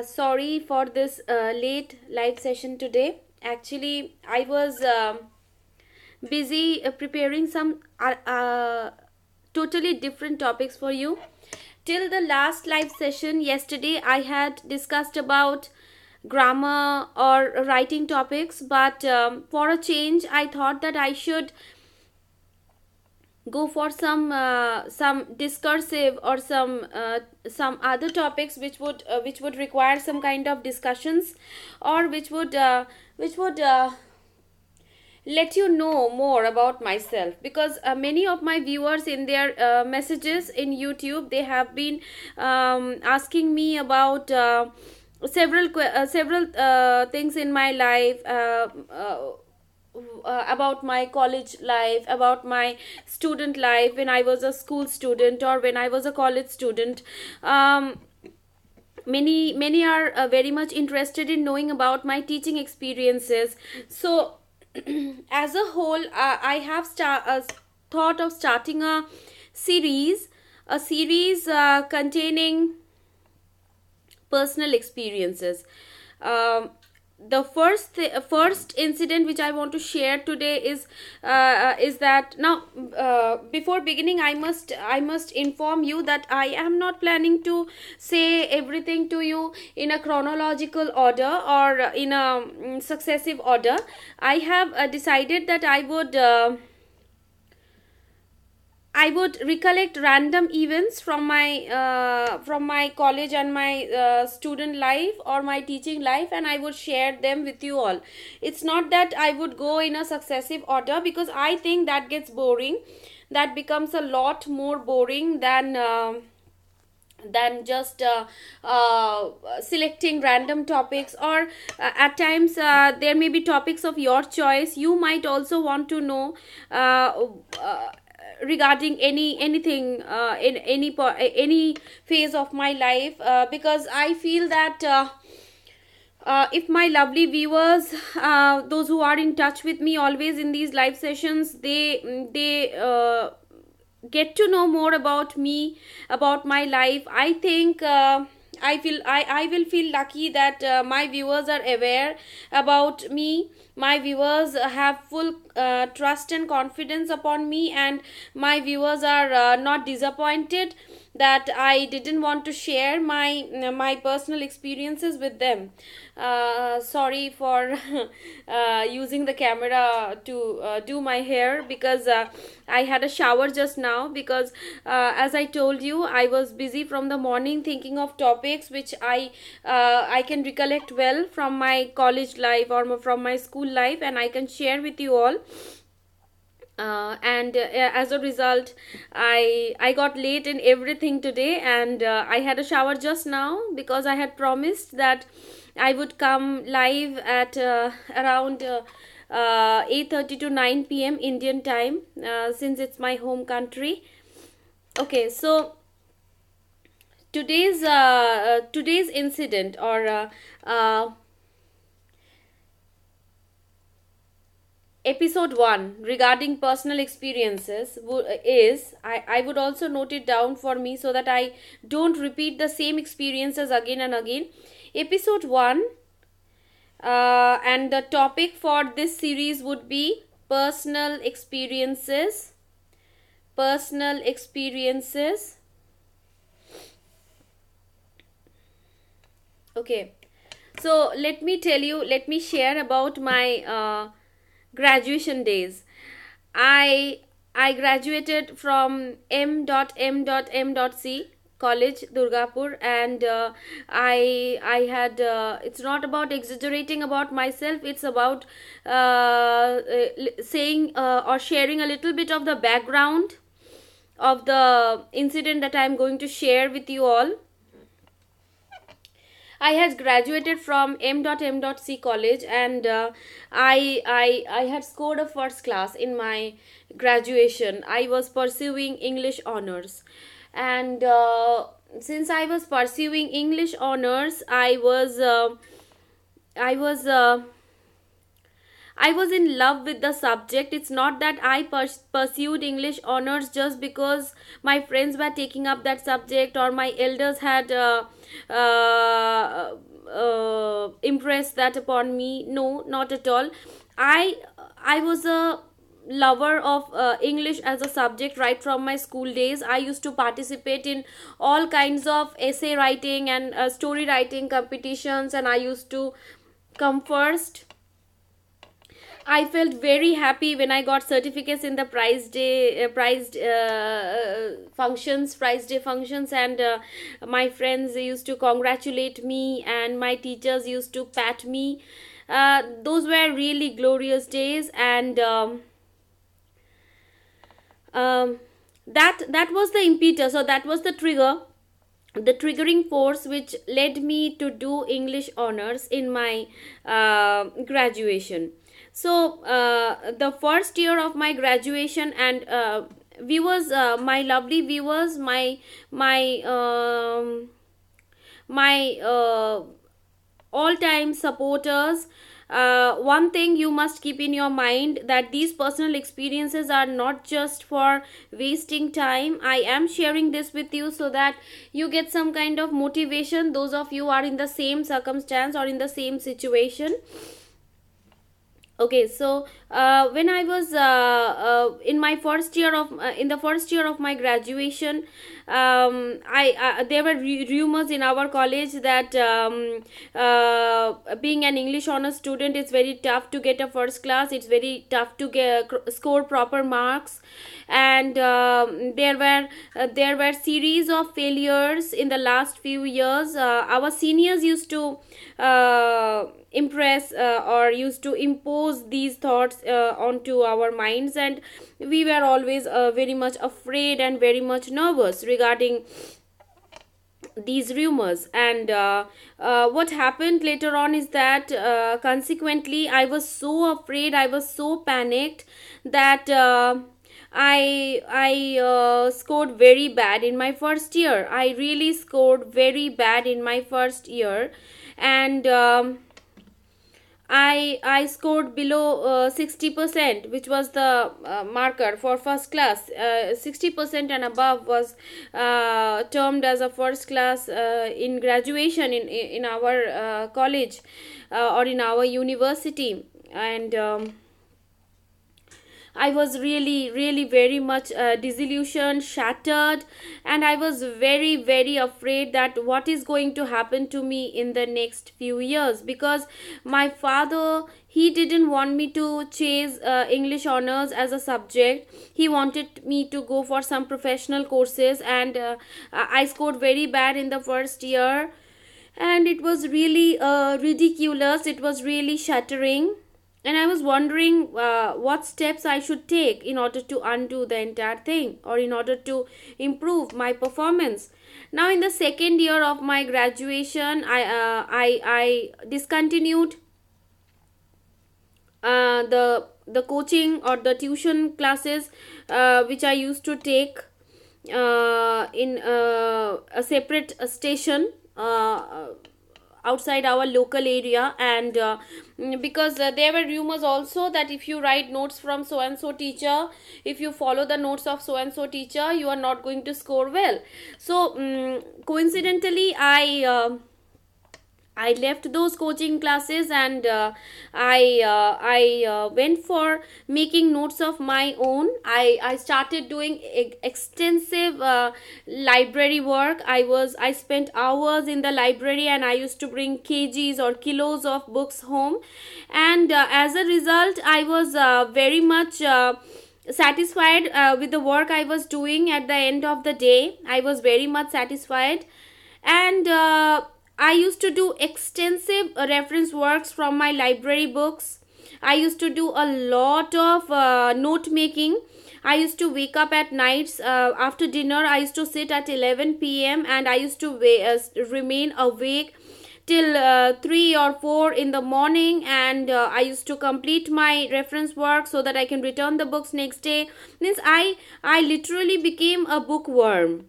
Sorry for this late live session today. Actually, I was busy preparing some totally different topics for you. Till the last live session yesterday, I had discussed about grammar or writing topics, but for a change, I thought that I should go for some discursive or some other topics which would require some kind of discussions, or which would let you know more about myself, because many of my viewers in their messages in YouTube, they have been asking me about several things in my life, about my college life, about my student life when I was a school student or when I was a college student. Many are very much interested in knowing about my teaching experiences. So as a whole, I have thought of starting a series containing personal experiences. Um, the first incident which I want to share today is that now, before beginning, I must inform you that I am not planning to say everything to you in a chronological order or in a successive order. I have decided that I would recollect random events from my college and my student life or my teaching life, and I would share them with you all. It's not that I would go in a successive order, because I think that gets boring. That becomes a lot more boring than just selecting random topics, or at times there may be topics of your choice. You might also want to know regarding anything in any phase of my life, because I feel that if my lovely viewers, those who are in touch with me always in these live sessions, they get to know more about me, about my life, I think I will feel lucky that my viewers are aware about me. My viewers have full trust and confidence upon me, and my viewers are not disappointed that I didn't want to share my personal experiences with them. Sorry for using the camera to do my hair, because I had a shower just now, because as I told you, I was busy from the morning thinking of topics which I can recollect well from my college life or from my school life, and I can share with you all. And as a result, I got late in everything today, and I had a shower just now, because I had promised that I would come live at around 8:30 to 9 p.m. Indian time, since it's my home country. Okay, so today's incident, or episode 1 regarding personal experiences is, I would also note it down for me so that I don't repeat the same experiences again and again. Episode 1, and the topic for this series would be personal experiences. Personal experiences. Okay, so let me share about my graduation days. I graduated from M.M.M.C college, Durgapur, and I had it's not about exaggerating about myself, it's about saying or sharing a little bit of the background of the incident that I am going to share with you all. I had graduated from M.M.C college, and I had scored a first class in my graduation. I was pursuing English honors, and since I was pursuing English honors, I was I was in love with the subject. It's not that I pursued English honors just because my friends were taking up that subject, or my elders had impress that upon me. No, not at all. I i was a lover of English as a subject right from my school days. I used to participate in all kinds of essay writing and story writing competitions, and I used to come first. I felt very happy when I got certificates in the prize day functions, and my friends used to congratulate me, and my teachers used to pat me. Those were really glorious days, and that was the impetus, or that was the trigger, the triggering force which led me to do English honors in my graduation. So the first year of my graduation, and viewers, my lovely viewers, my all time supporters, one thing you must keep in your mind, that these personal experiences are not just for wasting time. I am sharing this with you so that you get some kind of motivation, those of you are in the same circumstance or in the same situation. Okay, so when I was in my first year of in the first year of my graduation, I there were rumors in our college that being an English honors student, it's very tough to get a first class. It's very tough to score proper marks, and there were series of failures in the last few years. Our seniors used to impress or used to impose these thoughts onto our minds, and we were always very much afraid and very much nervous regarding these rumors. And what happened later on is that consequently I was so afraid, I was so panicked that I scored very bad in my first year. I really scored very bad in my first year, and I scored below 60%, which was the marker for first class. 60% and above was termed as a first class in graduation in our college or in our university. And I was really very much disillusioned, shattered, and I was very afraid that what is going to happen to me in the next few years, because my father, he didn't want me to chase English honors as a subject. He wanted me to go for some professional courses, and I scored very bad in the first year, and it was really ridiculous. It was really shattering, and I was wondering what steps I should take in order to undo the entire thing, or in order to improve my performance. Now in the second year of my graduation, I discontinued the coaching or the tuition classes which I used to take in a separate station outside our local area. And because there were rumors also that if you write notes from so and so teacher, if you follow the notes of so and so teacher, you are not going to score well. So coincidentally, I left those coaching classes, and I went for making notes of my own. I started doing extensive library work. I spent hours in the library, and I used to bring kgs or kilos of books home, and as a result I was very much satisfied with the work I was doing. At the end of the day, I was very much satisfied, and I used to do extensive reference works from my library books. I used to do a lot of note making. I used to wake up at nights after dinner. I used to sit at 11 p.m. and I used to remain awake till 3 or 4 in the morning, and I used to complete my reference work so that I can return the books next day. Means I literally became a bookworm,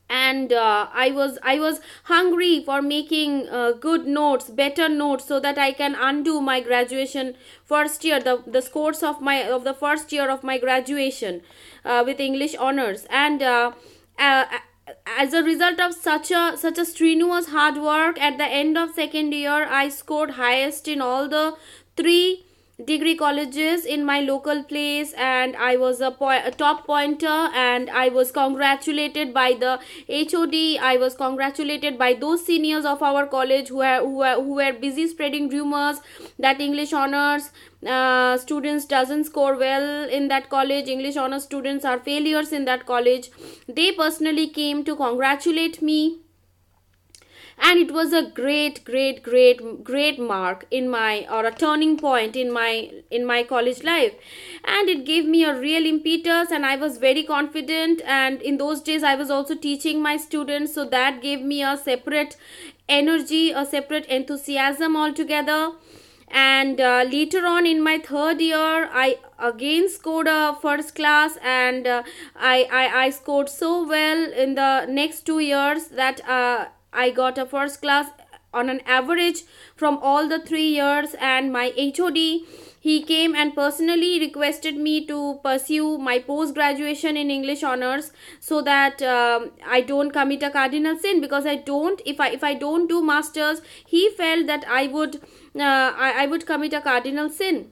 and I was hungry for making good notes, better notes, so that I can undo my graduation first year, the scores of the first year of my graduation with English honors. And as a result of such a strenuous hard work, at the end of second year I scored highest in all the three degree colleges in my local place, and I was a top pointer, and I was congratulated by the HOD. I was congratulated by those seniors of our college who were busy spreading rumors that English honors students doesn't score well in that college, English honors students are failures in that college. They personally came to congratulate me, and it was a great mark in my, or a turning point in my college life, and it gave me a real impetus, and I was very confident. And in those days I was also teaching my students, so that gave me a separate energy, a separate enthusiasm altogether. And later on in my third year I again scored a first class, and I scored so well in the next 2 years that I got a first class on an average from all the 3 years. And my HOD, he came and personally requested me to pursue my post graduation in English honors, so that I don't commit a cardinal sin, because I don't, if I don't do masters, he felt that I would commit a cardinal sin.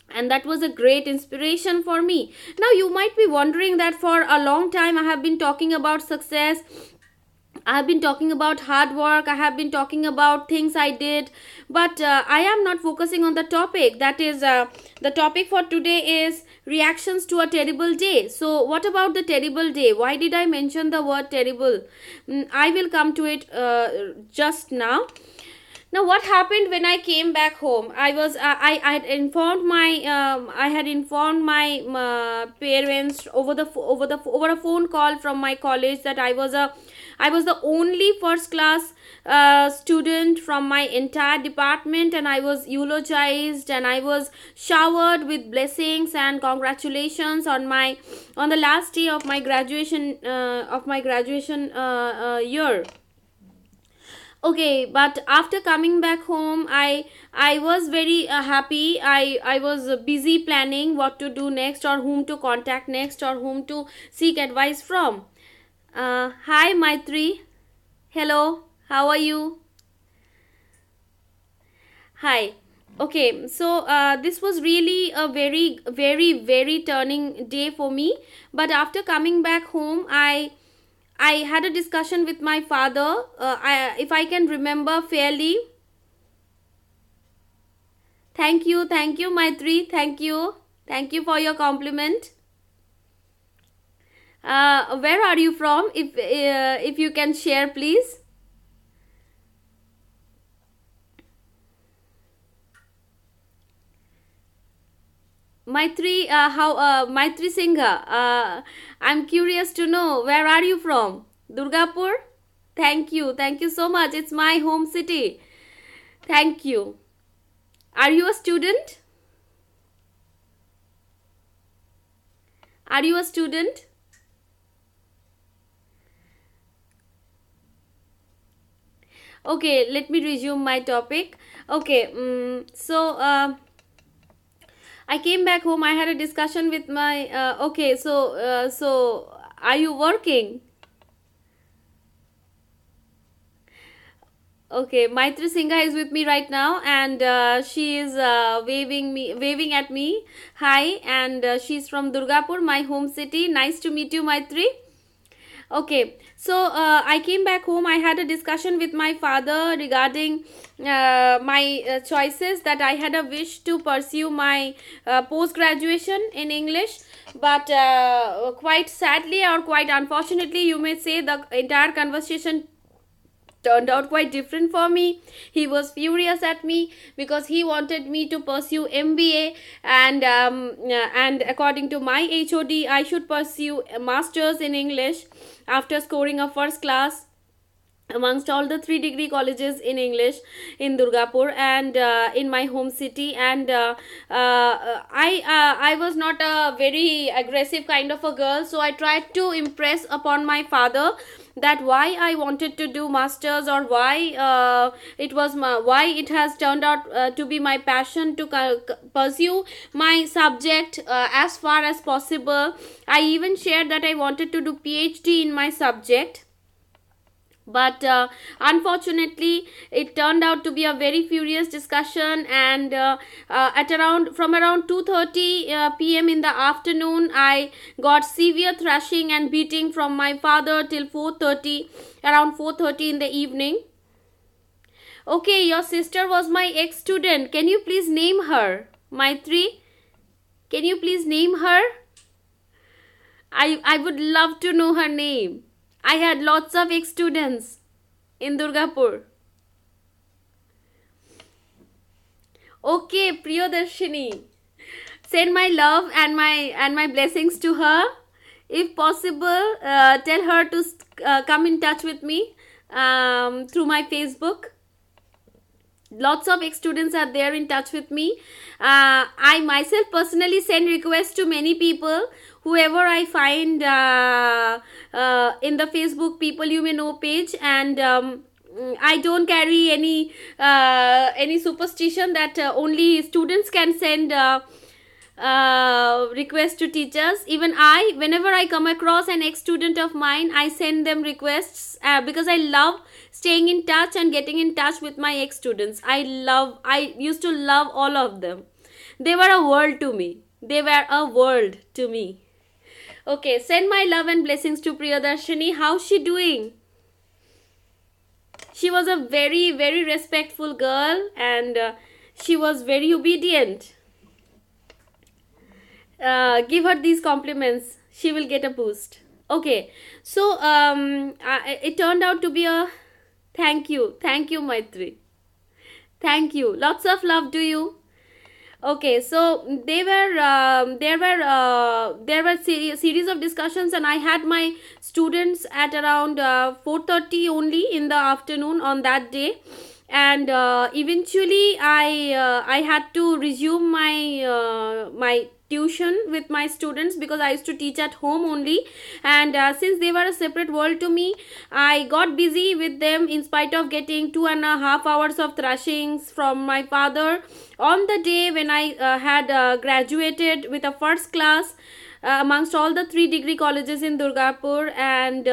And that was a great inspiration for me. Now you might be wondering that for a long time I have been talking about success, I have been talking about hard work, I have been talking about things I did, but I am not focusing on the topic. That is, the topic for today is reactions to a terrible day. So what about the terrible day? Why did I mention the word terrible? I will come to it just now. Now what happened when I came back home? I had informed my parents over a phone call from my college that I was the only first class student from my entire department, and I was eulogized, and I was showered with blessings and congratulations on the last day of my graduation year. Okay, but after coming back home, I was very happy. I was busy planning what to do next, or whom to contact next, or whom to seek advice from. Hi Maitri. Hello, how are you? Hi. Okay, so this was really a very turning day for me. But after coming back home, I had a discussion with my father, if I can remember fairly. Thank you, Maitri. Thank you for your compliment. Where are you from? If you can share, please. Maitri, Maitri Singha, I'm curious to know, where are you from? Durgapur? Thank you so much. It's my home city. Thank you. Are you a student? Are you a student? Okay, let me resume my topic. Okay, I came back home. I had a discussion with my. Okay, so are you working? Okay, Maitri Singha is with me right now, and she is waving at me. Hi, and she's from Durgapur, my home city. Nice to meet you, Maitri. Okay, so I came back home. I had a discussion with my father regarding my choices, that I had a wish to pursue my post graduation in English, but quite sadly, or quite unfortunately, you may say, the entire conversation turned out quite different for me. He was furious at me because he wanted me to pursue MBA, and according to my HOD, I should pursue a master's in English after scoring a first class amongst all the 3 degree colleges in English in Durgapur, and in my home city. And I was not a very aggressive kind of a girl, so I tried to impress upon my father that why I wanted to do masters, or why why it has turned out to be my passion to pursue my subject as far as possible. I even shared that I wanted to do PhD in my subject, but unfortunately it turned out to be a very furious discussion, and at around 2:30 p.m. in the afternoon, I got severe thrashing and beating from my father till around 4:30 in the evening. Okay, your sister was my ex-student. Can you please name her? Maitri, can you please name her? I would love to know her name. I had lots of ex-students in Durgapur. Okay, Priyadarshini, send my love and my blessings to her. If possible, tell her to come in touch with me through my Facebook. Lots of ex-students are there in touch with me. I myself personally send requests to many people, whoever I find in the Facebook People You May Know page, and I don't carry any superstition that only students can send requests to teachers. Even whenever I come across an ex-student of mine, I send them requests because I love staying in touch and getting in touch with my ex-students. I used to love all of them. They were a world to me. Okay, send my love and blessings to Priyadarshini. How's she doing? She was a very, very respectful girl, and she was very obedient. Give her these compliments. She will get a boost. Okay, so it turned out to be a thank you, Maitri. Thank you. Lots of love to you. Okay, so there were series of discussions, and I had my students at around 4:30 only in the afternoon on that day, and eventually I had to resume my tuition with my students, because I used to teach at home only, and since they were a separate world to me, I got busy with them in spite of getting 2.5 hours of thrashings from my father on the day when I had graduated with a first class amongst all the 3 degree colleges in Durgapur. And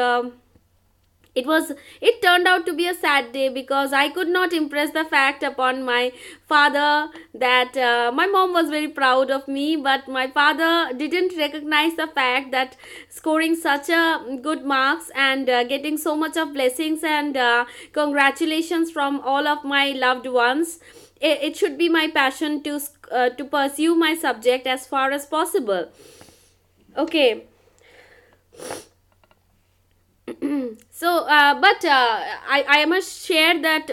it turned out to be a sad day, because I could not impress the fact upon my father that my mom was very proud of me, but my father didn't recognize the fact that scoring such a good marks and getting so much of blessings and congratulations from all of my loved ones, it should be my passion to pursue my subject as far as possible. Okay. So but I must share that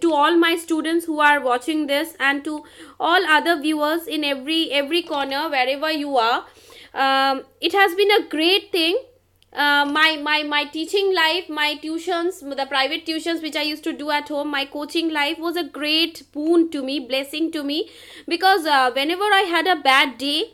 to all my students who are watching this, and to all other viewers in every corner wherever you are, it has been a great thing. My teaching life, my tuitions, the private tuitions which I used to do at home, my coaching life was a great boon to me, blessing to me, because whenever I had a bad day,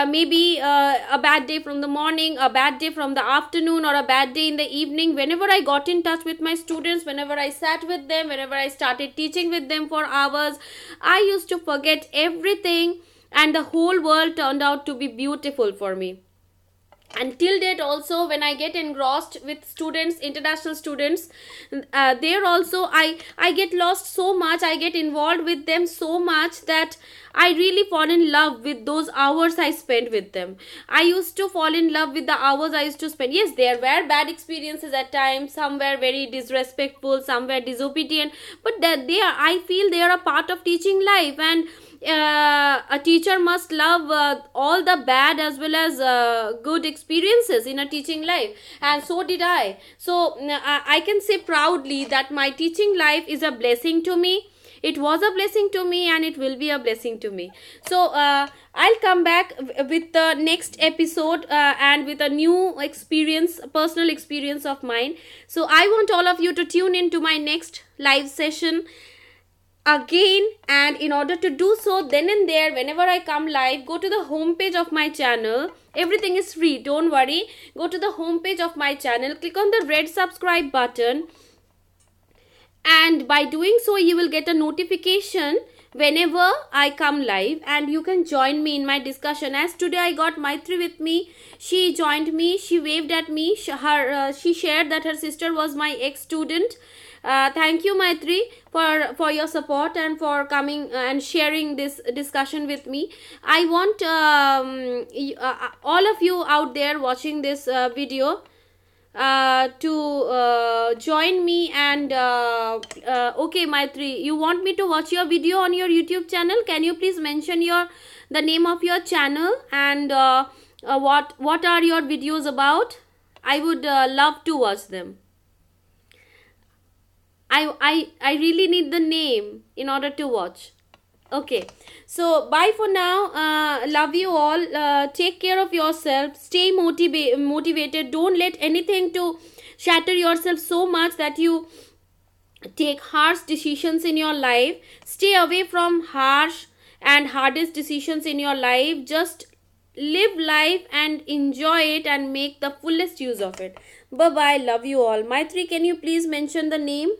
maybe a bad day from the morning, a bad day from the afternoon, or a bad day in the evening, whenever I got in touch with my students, whenever I sat with them, whenever I started teaching with them for hours, I used to forget everything, and the whole world turned out to be beautiful for me. Until date also, when I get engrossed with students, international students, there also I get lost so much, I get involved with them so much that I really fall in love with those hours I spent with them. I used to fall in love with the hours I used to spend. Yes, there were bad experiences at times, some were very disrespectful, some were disobedient, but that I feel they are a part of teaching life, and a teacher must love all the bad as well as good experiences in a teaching life, and so did I. So I can say proudly that my teaching life is a blessing to me. It was a blessing to me, and it will be a blessing to me. So I'll come back with the next episode and with a new experience, personal experience of mine. So I want all of you to tune in to my next live session. again. And in order to do so, then and there, whenever I come live, go to the home page of my channel. Everything is free, don't worry. Go to the home page of my channel, click on the red subscribe button, and by doing so you will get a notification whenever I come live, and you can join me in my discussion. As today I got Maitri with me, she joined me, she waved at me, she shared that her sister was my ex-student. Thank you, Maitri, for your support and for coming and sharing this discussion with me. I want all of you out there watching this video to join me. And okay, Maitri, you want me to watch your video on your YouTube channel? Can you please mention the name of your channel, and what are your videos about? I would love to watch them. I really need the name in order to watch. Okay, so bye for now. Love you all. Take care of yourself. Stay motivated. Don't let anything to shatter yourself so much that you take harsh decisions in your life. Stay away from harsh and hardest decisions in your life. Just live life and enjoy it and make the fullest use of it. Bye bye. Love you all. Maitri, can you please mention the name?